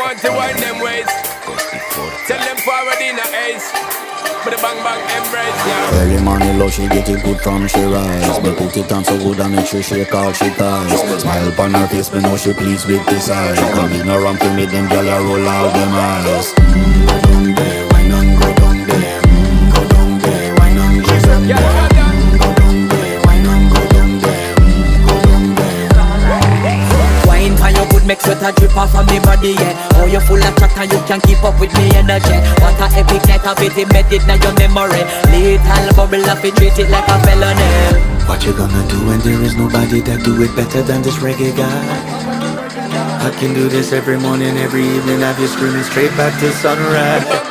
want to wind them ways. Tell them forward in a ace. But the bang bang embrace, yeah. Early morning love, she get it good from she rise. But put it on so good and make sure she call she ties. Smile upon her face, but know she pleased with this eye. Come in around to me, them gyal a roll out them eyes. Go down there, why not go down there? Go down there, why not go down there? Go down there, why not go down there? Go down there. Wine for your good make sweat a drip off of me body, yeah. Oh, you full of track and you can keep up with me energy. What a epic night of it, embedded in your memory. Little bubble of it, treat it like a felony. What you gonna do when there is nobody that do it better than this reggae guy? I can do this every morning, every evening, have you screaming straight back to sunrise.